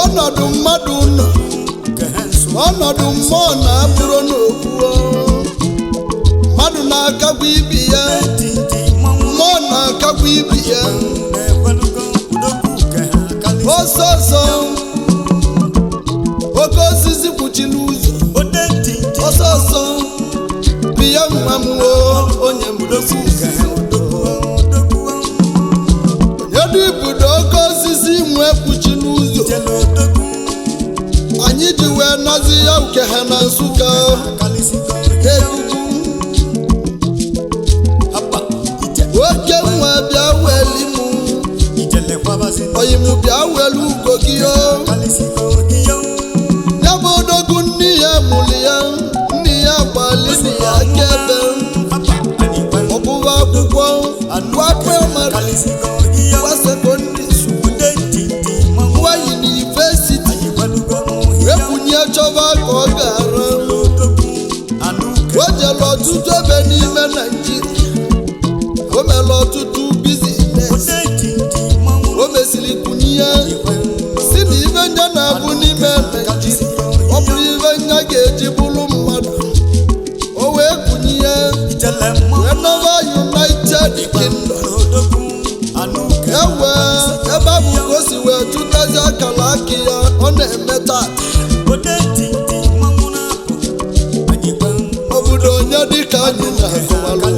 ọnọdụ mmadụ nọ ọnọdụ mmụọ na-abụrụ n'okwu mmadụ na-akagbu ibi ya mmụọ na-akagbu ibi ya ọsọsọ oke osisi kpuchiri ụzọ ọsọsọ biya nwa m onye mdosi onye ibudo oke osisi nwe kpuchiri ụzọ anyị ji wee nazi ya ukehe na Nsụka oke nwa bịa weli mụ oyi mụ bịa welu ugo gị ya bụ odogwu nne ya mụrụ ya nne ya gbalịrị ya kebe ọbụba akwụkwọ gwa praịmarị gwa sekọndịrị gwa yunivesiti wepụnye chọba ka ọ gara o jere ọtụtụ ebe n'ime Naịjirịa o mere ọtụtụ bizines o mesiri kwunye si na ibe nya na-abụ n'ime Naịjirịa ọ bụrụ ibe nya ga-eji bụrụ mmadụ o wee kwunye wee nọba United Kingdom ewe ebe abụ ka o si wee tụtazi akara aka ya ọ na-eme tata obodo onye dịka anyị na-akọwalụ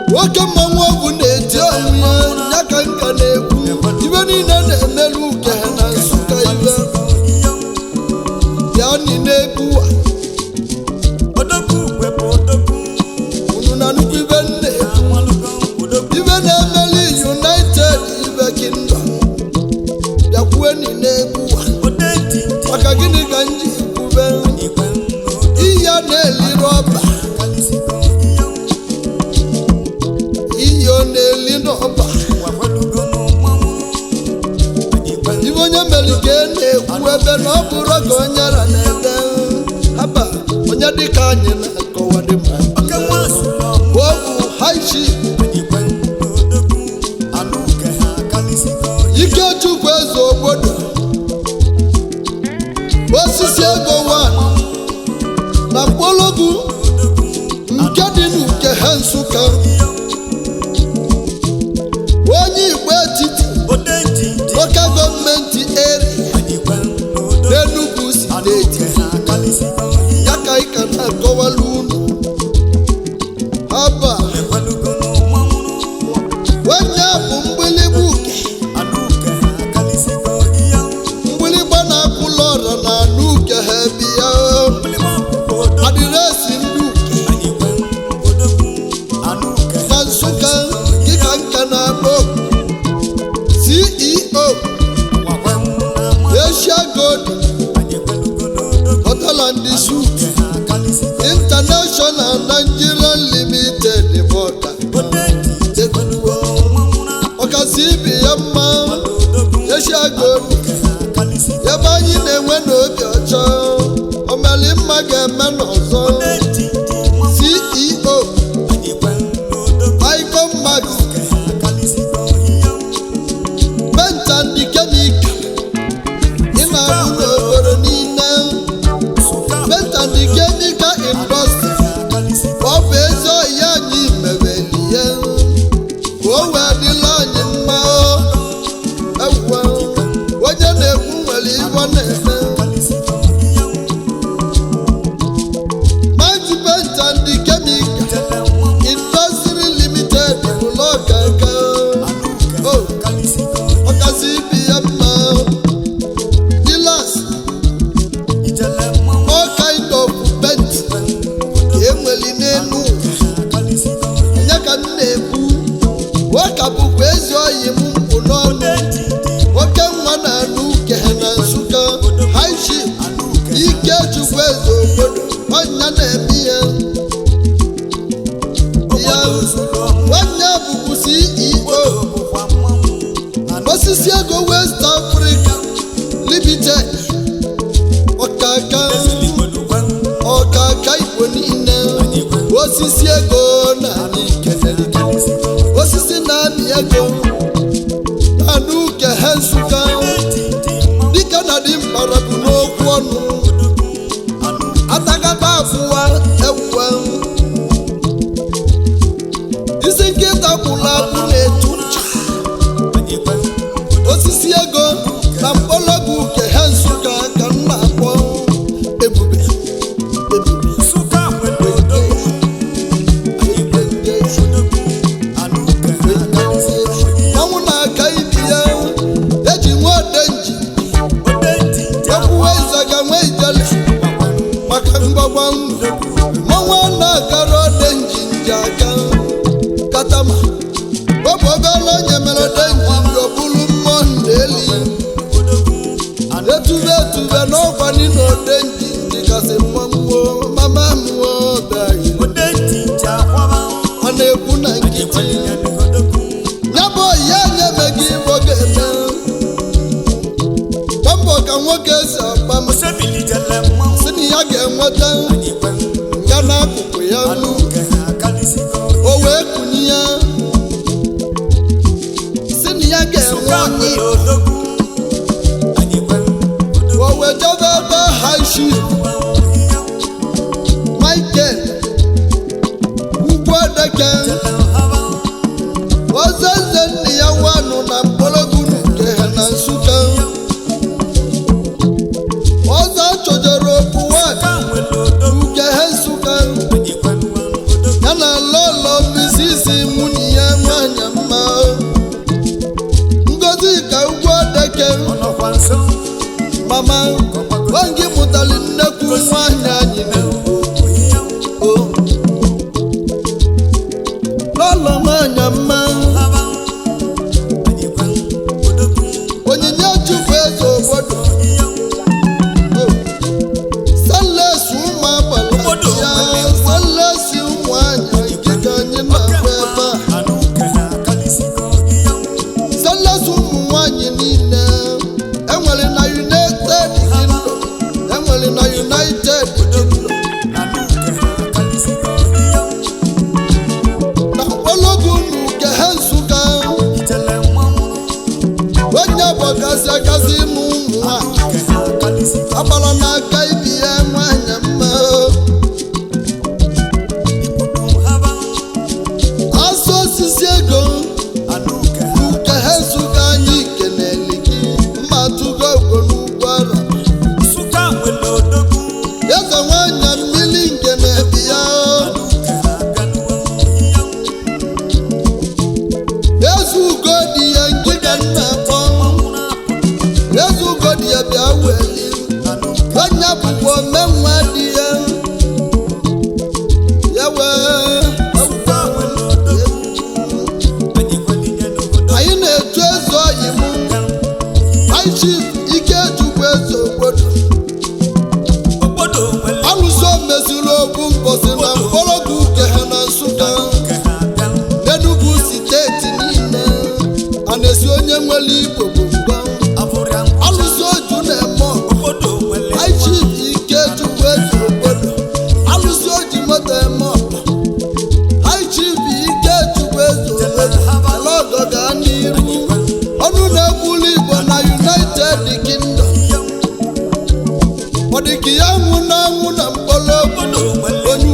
nwoke mmanwụ ọgwụ na-eti ọnwụ ya ka nka na-ekwu ibe niile na-emelu ukehe na Nsụka ibe bịa niile egwuwa unu na nnukwu ibe nne ibe na-emeli United ibe Kingdom bịakwue niile egwuwa maka gịnị ka m ji kwube ihe a na-eli rọba ihe ọ na-eli n'ọba ibe onye mere ka e na-ekwu ebe na ọ bụrụ ka onye ra na-ede haba onye dịka anyị na-akọwa dị mma bụ haishi Ikechukwu eze Ogbodo Osisi ego nwanyị na Nkporogwu nke dị n'ukehe Nsụka onye Igbo etiti local gọọmenti area n'Enugu steeti ya ka ị ka na-akọwala unu haba onye bụ mgbịlịgba uke mgbịlịgba na-akụlụ ọra na anụ ukehe bịa adịresị ndị uke na Nsụka dịka nka na-akpọ CEO Asia Gold Hotel and Suites International Nigeria Limited Bọta ọkasị ibi ya mma Asia Gold ebe anyị na-enwe n'obi ọcha omeli mma ga-eme n'ọzọ CEO Icon Max Paint and Chemical ị na-abụ n'obodo niile Paint and Chemical Industry ọ bụ ezi oyi anyị mebeli ya ka o wee dịla anyị mma ewuwe onye na-ekwu nwere iwe na-eme eze Ogbodo ọnya na-eme ya nwanne bụbu CEO Osisi ego West Africa Limited ọkaka Igbo niile osisi ego na osisi na-amị ego anụ ukehe Nsụka dịka na dị mkpara bụ n'okwu ọnụ atagata abụwa ewuwe isi nkịta kwụrụ abụ na-etu ncha osisi ego na Nkporogwu ukehe Nsụka ka m na-akpọ ebube ọnwụ na-aka ibi ya eji nwe odenji ekwuwe ịzaga nwe ijele maka mgbagba mmanwụ na-agara odenji nji aka katama gbọbọgala onye mere odenji nji ọbụrụ mmụọ na-eli etube n'ọkwa n'ime odenji nji kasị mmanwụ mama mmụọ ọbịaghị a na-ekwu na nkịtị nyabụ ya nyemeghị igbo ga-eme gbambọ ka nwoke si agba m si na ya ga-enweta ya n'akụkụ ya o wee kunye ya si na ya ga-enwe onye o wee jebe ebe high chief Michael Ugwuedeke ozeze nne ya nwanụ na Nkporogwu ukehe na Nsụka ọzọ chọjere okwu ukehe Nsụka ya na lọlọ Osisi nwunye ya nwanyị mma Ngozi ka Ugwuedeke mama wangi mụtali nnekwu nwanyị anyị lọlọ nwanyị mma onyinye Chukwu eze Ogbodo salesi ụmụ agbala ya salesi ụmụ anyị nke ka anyị na-agba ebe a salesi ụmụ nwanyị niile enwere na United Kingdom enwere na United Kingdom na Nkporogwu ukehe Nsụka onye bọgasị akasị ịmụ ụmụ ha agbara n'aka ibi ya nwanyị mma asụ osisi ego ukehe Nsụka anyị keneli gị mma tụgo ogbo n'ugwu ara eze nwanyị mmiri nke na-ebi ya eze ugo dị ya nke ka nna akpọ eze ugo dị ya bịa weli onye bụkwa omenwa dị ya ya wee anyị na-etu eze oyi m anyị chief Ikechukwu eze Ogbodo alụso mezuru okwu mposi na Nkporogwu ukehe na Nsụka Enugu steeti niile a na-esi onye nwere Igbo bụ mgba alụso oju na-eme anyị chief Ikechukwu eze Ogbodo alụso oji moto eme ọkpa anyị chief Ikechukwu eze Ogbodo ala ọgọ gaa n'iru ọnụ na-ekwulu Igbo na United Kingdom ọ dị ka ya nwụ na-anwụ na Nkporogwu onye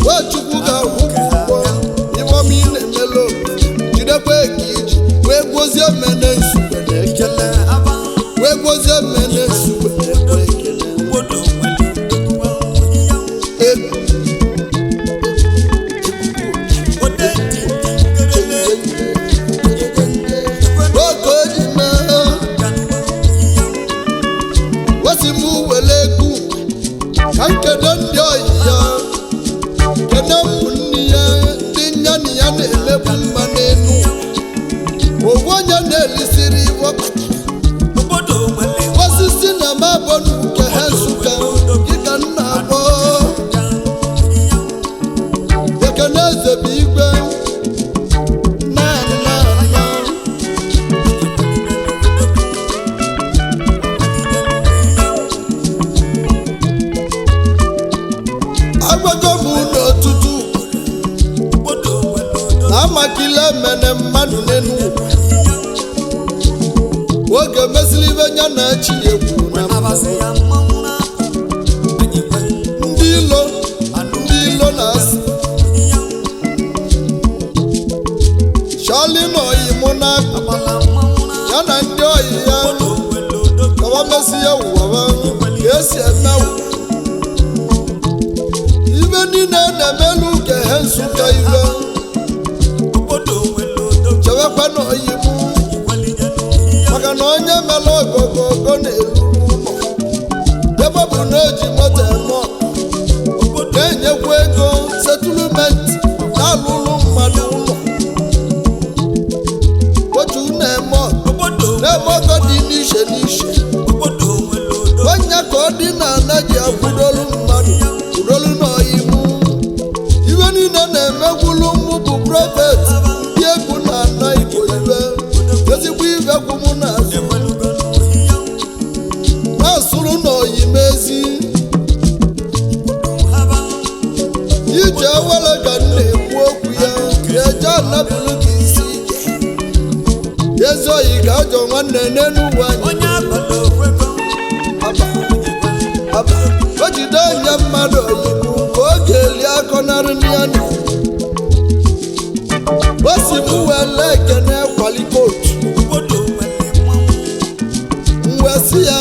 Nwachukwu ga-ahụ ụgwọ ịbọm ị na-emela obodo jidekwa eke iji wee gwozie mene nsugbe na ekele wee gwozie mene nsugbe na ekwe ekele oge o ji mee wesi m wele egwu ka nkedo ndị oyi ya kene ụmụnne ya ndị nya na ya na-elebu mma n'elu owu onye na-elisiri Osisi na mabọnụ na-emene mmadụ n'elu oge mesịrị ibe nya na-echi egwu na ndị ilo na-asị Charlie na oyi mụ na-akụ ya na ndị oyi ya kawa mesị ya ụwa ka esi emewu ibe niile na-emelu ukehe Nsụka ibe chewekwa na oyi mụ maka na onye mere ogogogo na-eruru ụlọ ebe bụ na eji moto eme na-enyekwa ego setụlụmentị na-alụlụ mmadụ ụlọ otu na-eme ọgọ dị n'iche n'iche onye ka ọ dị na ana ji akwụdolu mmadụ kwudolu n'oyimu ibe niile na-emegwulu mmụ bụ prọfet ndị egwu na ana Igbo ibe ezigbo ibe gwụmụ na-azụ na-asụrụ n'oyimezi ije were ka m na-ekwu okwu ya eje anabụrụ gị isi ike ezi oyi ka ajọ nwanne n'elu ụwa anyị o jide onye mmadụ oyibo ka ọ ga-eli akọnarị ya na o si m wele ekene kwaliko otu mwesi ya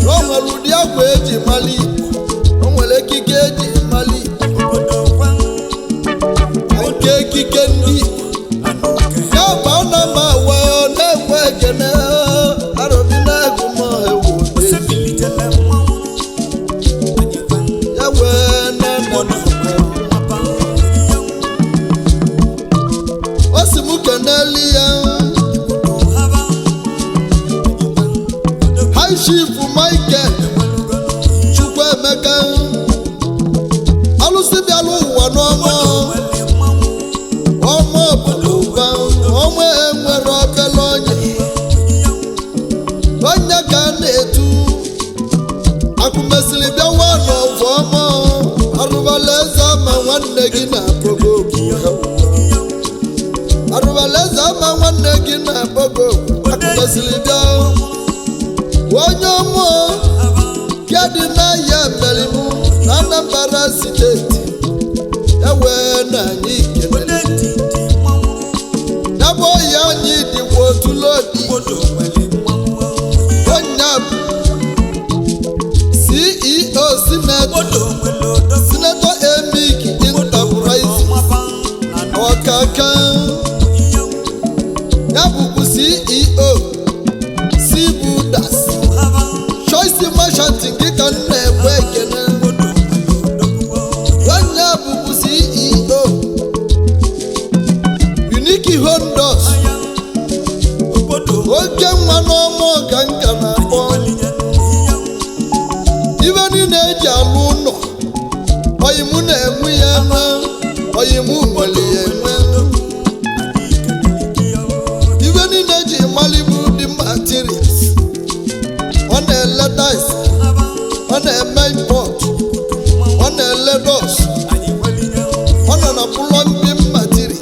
na o nwere ụdị akwa eji mali Igbo o nwere ekike eji mali Igbo nke ekike ndị Igbo ya bụ ana m awa na-enwe ekene arụbi na-egwu m ewu ya wee na-eme o si m keneli ya High Chief Michael Chukwuemeka alụsị bịalụ ụwa n'ọma obodo ụba onwe enwere obele onye ka a na-etu akụmesịrị bịawa n'ọvụ ọma arụbala eze ama nwanne gị na-akpọgo arụbalaeze ama nwanne gị na-akpọgo akụmesịrị bịa onye ọmụ ya dị n'ahịa mmerimu na Anambra steeti ewee na anyị ikele ya bụ oyi anyị dịkwa otulodi onye bụ CEO Senator Emik Enterprise ọkaka ya bụkwa CEO Seabuilders Choice Merchanting gị ka m na-ekwe ekene onye bụkwa CEO Unique Hondos oke nwa n'ọma ọga nka na-akpọ ibe niile eji alụ ụlọ oyimu na-enwe ya na oyimu nwere ya enwe ibe niile eji malibu dị materials ọ na-ele dice ọ na-eme import ọ na-ele dos ọ nọ na plumbing material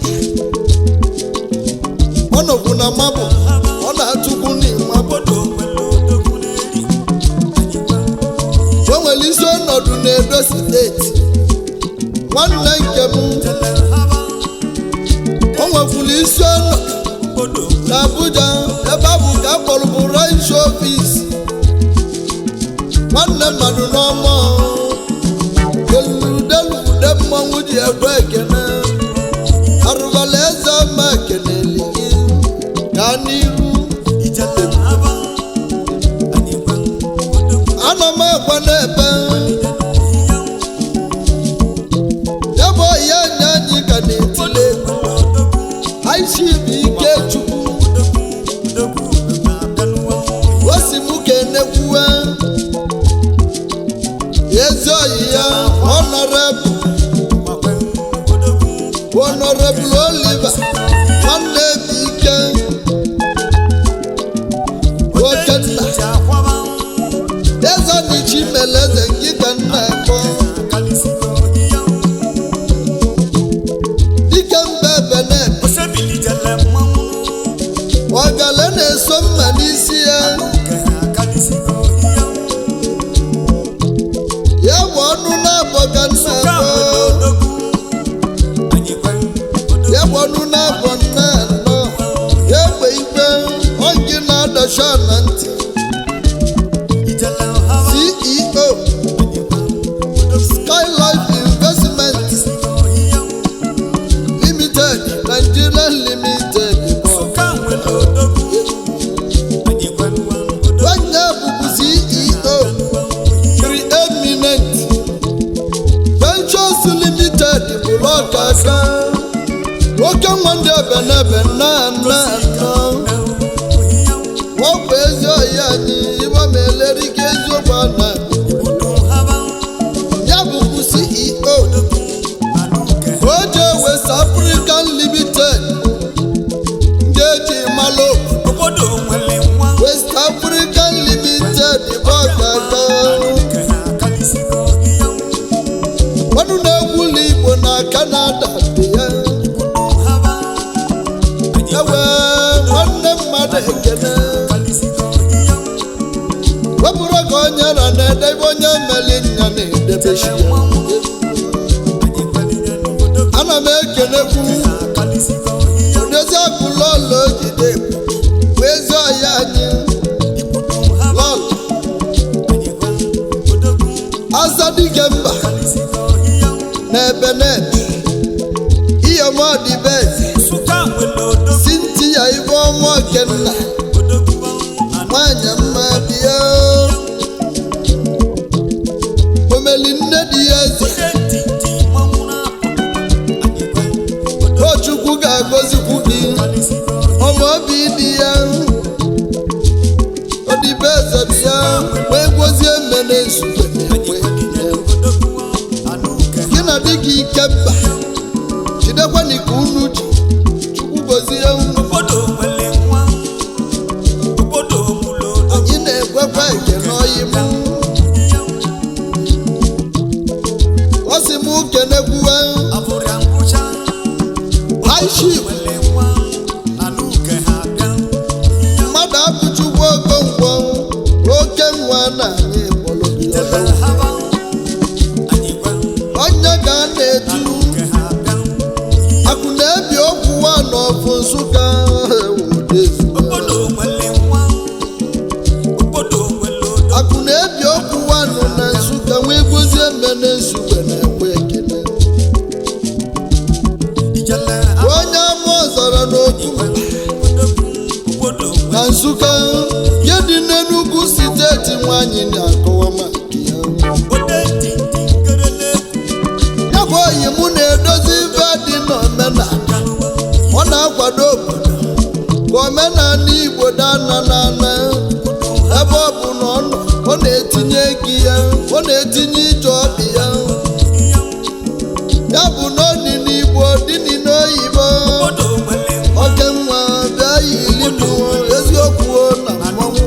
ọ nọkwu na mabụ ọ na-atụkwu n'ịma o nwere isi ọnọdụ n'Edo steeti nwanne nke m o nwekwuru isi ọnọdụ na Abuja ebe abụ ka akpọrọ bụ ranch office nwanne mmadụ n'ọma delude mmanwụ ji egwe ekene arụbala eze ama ekeneli gị gaa n'iru ana m ekwe n'ebe ya bụ oyi anya anyị ka na-etile High Chief Ikechukwu o si m kenekwuwe ezi oyi ya Honorable Oliver nwanne Ebike Okenna eze n'ichi meleze gị ka nna ekọ dike mbe Benin ya gbọnụ na-abọ nne nọ ya egbe ikpe onye na-adọcha na ntị CEO Skylife Investment Limited Nigeria Limited onye bụbu CEO Preeminent Ventures Limited bụ ọkaka nwoke nwa ndị ebenebe nna ọ bụ ezi ọhịa anyị ịgba ma eleri gị eziokwu ana ya bụbu CEO oje West African Limited ndị eji malụ West African Limited bụ ọkaka ọnụ na-egwuli Igbo na Canada dị ya ewe nwanne mmadụ ekene wepụrụ ka onye na na-edebe onye meli nya na-edebechi ya ana m ekenekwu odezi akụlụ ọla ojide bụ ezi ọhịa anyị lọl azadike mba n'ebe n'ebe iyomọdịbeze Cynthia ibe ọmụ okenna nwanyị mma bịa omeli nne dị ya eze Chukwu ga-agọzikwu gị ọma obi dị ya odibeze bịa wee gwozie mmene nsogbe gị na dị gị ike mba jidekwanika unu ji Chukwu gozie anyị na-egwekwa ekene ọyị m ọ sị m kenekwuwe aiship mmadụ abụchukwu okonkwo oke nwa na anyị onye ga na-etu akụ na-ebi okwu nwa n'ọfụ Nsụka akụ na-ebi okwu nwa nọ na Nsụka nwee gozie mmene nsugbe na-ekwe ekele onye ama ọzara n'okwu na Nsụka nke dị n'Enugu steeti nwanyị na-akọwa maka ya bụ oyi mụ na-edozi ibe dị n'omenala ọ na-akwado obodo ka omenala Igbo dana n'ana ebe ọ bụ na ọ nọ ọ na-etinye gị ya ọ na-etinye ije ọbị ya ya bụ na ọdị n'Igbo dịnị n'oyibo oke nwa bịa yiri m eziokwu na mmanwụ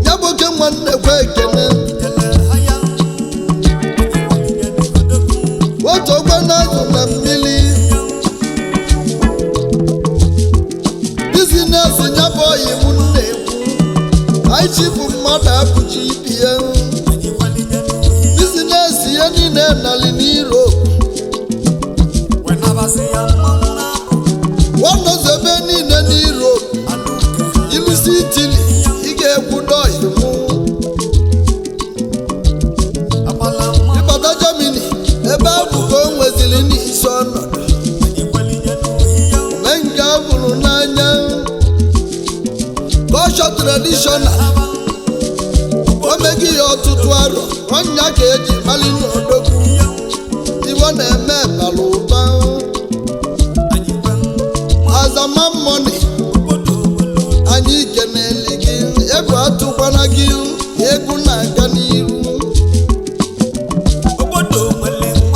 ya bụ oke nwa nnekwe ekene otu ogbe na-azụ na mmiri bizinesi ya bụ oyi m na-ekwu anyị chifu mmadụ apụchi ibi ya bizinesi ya niile nali n'Europe nwanọzebe niile n'Europe ilusi Italy ị ga-ekwudo oyi m ịbata Germany ebe abụ ka o nweziri n'isi ọnọdụ mee nke a bụrụ n'anya culture traditional o meghị ya ọtụtụ arọ ọnya ka eji mali n'odogwu Igbo na-eme bara ụba azama mmọni anyị keneli gị egwu atụkwana gị egwu na-aga n'iru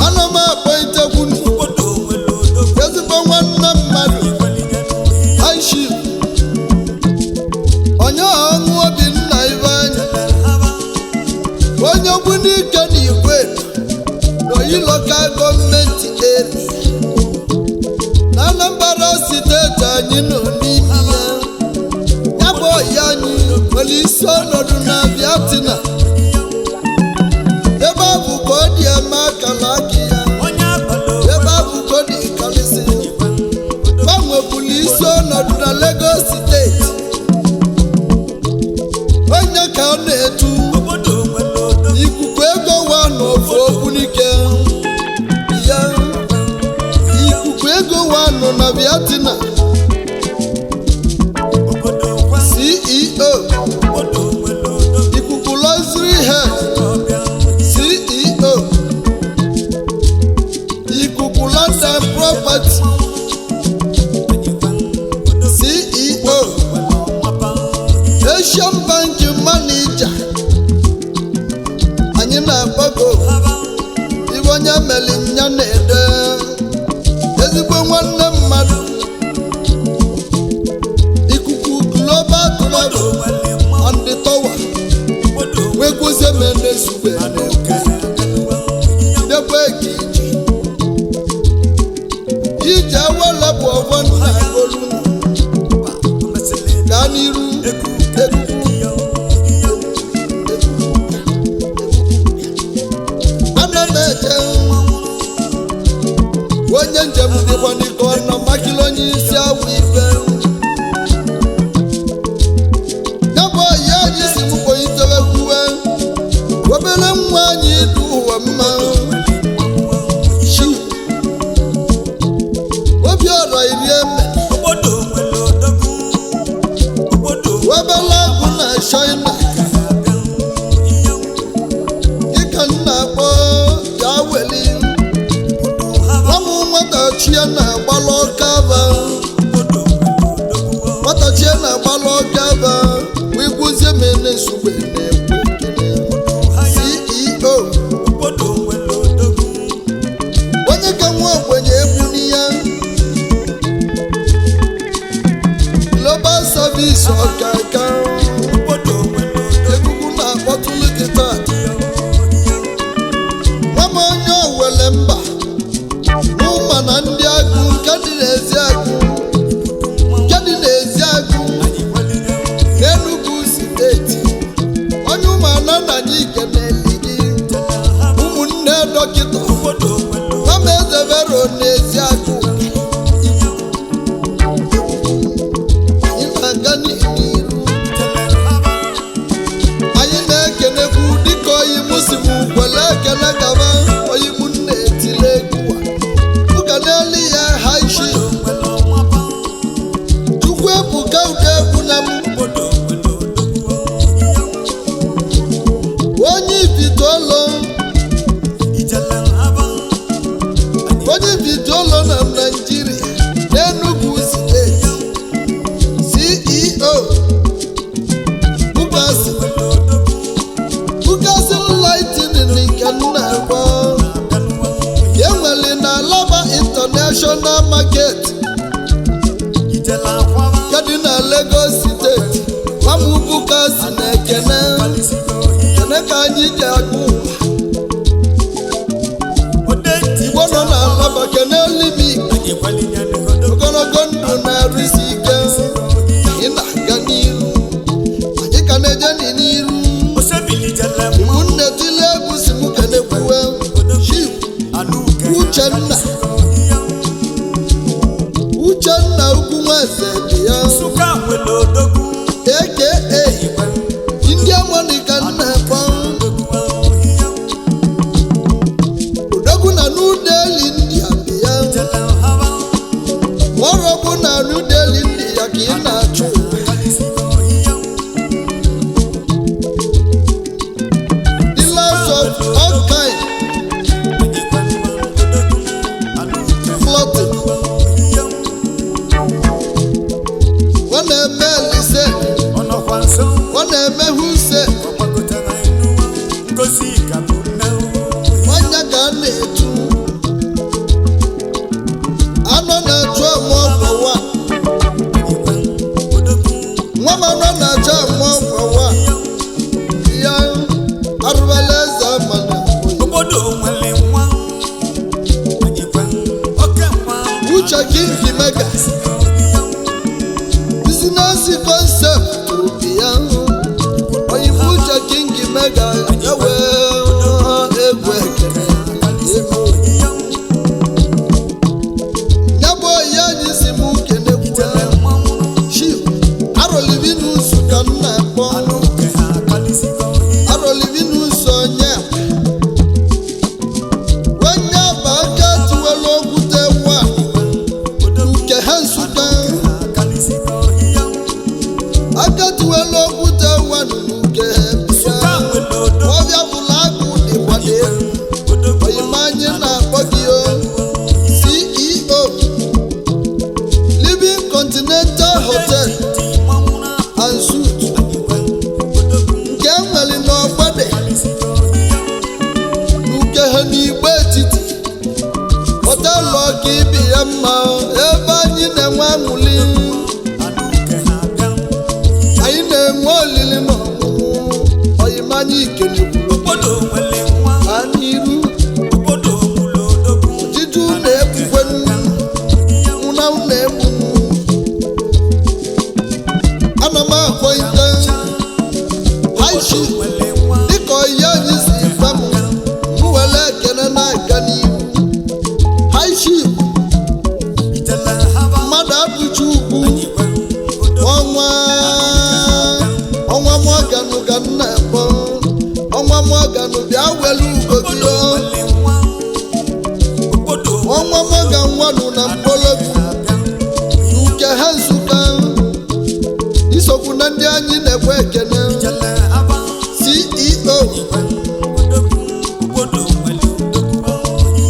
ana m akpọ itekwunu ezigbo nwanne mmadụ aiship onye ọṅụ Obinna ibe anya onye ogbu n'ike na Igwe n'Oyi Local Government Area na Anambra steeti anyị nọ n'ime ya bụ ọyị anyị nwere isi ọnọdụ na Vietnam banki manija anyị na-agbago ibe onye meli nya na-ede ezigbo nwanne mmadụ ikuku global club on the tower wegwuzie mene sube debe ije awele bụ ọgwọ nna agolu gaa n'iru ana m eje onye njem dịkwa n'iko na makili onye isi awụ ife ya bụ ọyị anyị si m kpoyitewe kwuwe obere nwa anyị ịdụ ụwa mma obi ọrọ iri eme webela agwụ na China dịka nna akpọ ya weli ọmụ nwatachie na-agbalụ ọkaba nwatachie na-agbalụ ọkaba wee gwuzie mene sugbe CEO onye ka nwa ogbenye egbuni ya global service ọkaka egugu na-akpọtụlụ gị taa nwama onye owele mba n'ụma na ndị agụ nke dị n'ezi agụ n'Enugu steeti onye ụmụana na anyị keneli gị ụmụnne dọkịta nwama ezebero n'ezi agụ anyị na-aga n'iru anyị na-ekenekwu dịka oyi musim kwele ekele gaba oyi mụ na-etile egwu ụga n'elu ya haishi chukwu ebuka ude egwu na m onye ibitolo na Naịjirịa n'Enugu steeti CEO Bugasi Lightning nke nna agba enwere na Alaba International Market kedị na Lagos steeti nwamụ Bugasi na ekene ka anyị ji agụ Igbo nọ na Alaba kene limi ogologo ndụ na-arụsi ike ị na-aga n'iru anyị ka na-eje n'iru ụmụnne tile egwu si m kenekwuwe Uchenna ugwu nweze dị ya aka ndị amonika nna ekpo odogwu na n'udeli ndị abịa ọrọbụ na n'udeli ndị ya ka ị na-achụ dealers of all kind floating ọ na-eme lise ọ na-eme huse nwanya ka a na-etu anọ na-achụ amụ ọgwọwa nwa m anọ na-achụ amụ ọgwọwa ya arụbala eze mana uche gị nke mega business concept obi ya oyibo uche gị nke mega ewe egwu ekele ya bụ oyi anyị si m kenekwu chief Arolivinus ka m na-akpọ Arolivinus onye bụ aka tiwelu okwute nwa nke ha Nsụka aka tiwelu okwute nwa nke ha na-enwe aṅụli anyị na-enwe olili na ọṅụṅụ oyimanya Ikechukwu ha n'iru ojiju na-ebukwe nwụna na-egbu ana m akpọ ite haishi dịka oyi anyị si gwa m were ekene na-aga n'ihu haishi mmadụ abụchi ugwu ọnwa mọganụ ga nna ekpọ ọnwa mọganụ bịa welu ugo gị ọnwa mọgan nwanụ na mkpolobi nke ha Nsụka isokwu na ndị anyị na-ekwe ekene CEO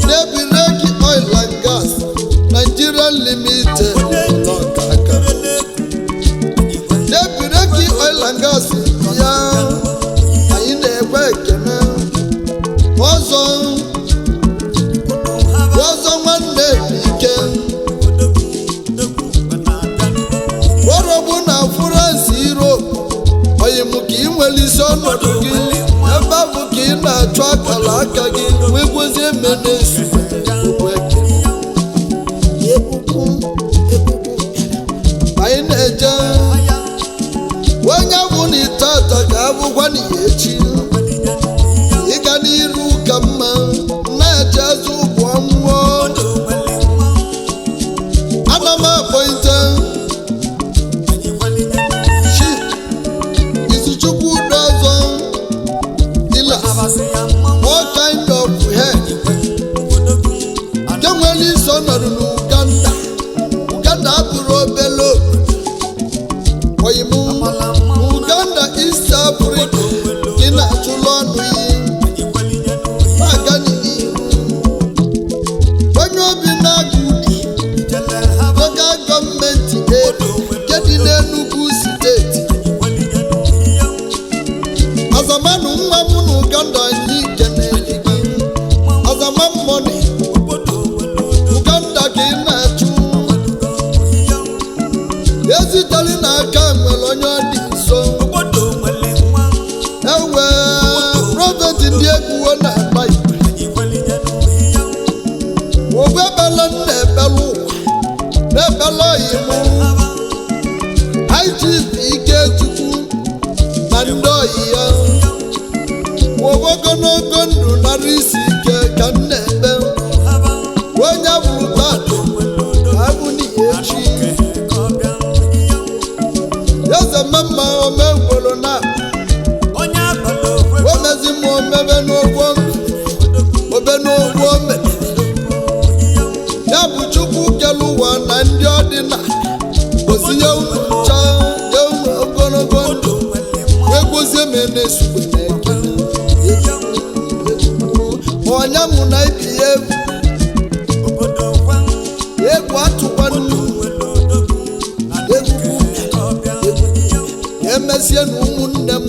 Nebireki Oil and Gas Nigeria Limited Nebireki Oil and Gas ya anyị na-ekwe ekene ọzọ nwanne ike worobu na France Europe oyi m ka ị nwere isi ọnọdụ gị ebe bụ ka ị na-achụ akara aka gị wee gwozie eme na-esu anyị na-eje onye bụ na itata ka abụkwa na ya echi ịga n'iru ka mma na-eje eze ụgwọ mmụọ ana m akpọite Ikechukwu ọzọ dila all kind of hair nke nwere isi ọnọdụ n'Uganda abụrụ obele oyimu Uganda East Africa gị na-atụlụ ọnụ iyi na-aga n'ihu onye obi na-agụ ụdị local gọọmenti nke dị n'Enugu steeti azamanụ nwa m na Uganda anyị kenere gị azaman money Uganda gị na-achụ ezitali n'aka nwere onye ọ dị nso ewe prọfet ndị egwuo na-agba igwe obebele na-ebele ụwa na-ebele oyimụ IGP Ikechukwu na ndị oyi ya ogologo ndụ nara isi ike ka m na-ebe onye bụrụ tata ka abụ n'ihe echi eze mmemme omegworo na omezi m omebe n'ogbo obe n'ogbo ome ya bụ Chukwu kere ụwa na ndị ọdịna ozinye unu ncha nye unu ogologo ndụ egwozie m na-esugbe na-ekele onye mụ na ibi ya egwu atụkwanụ egwu emesie na ụmụnne m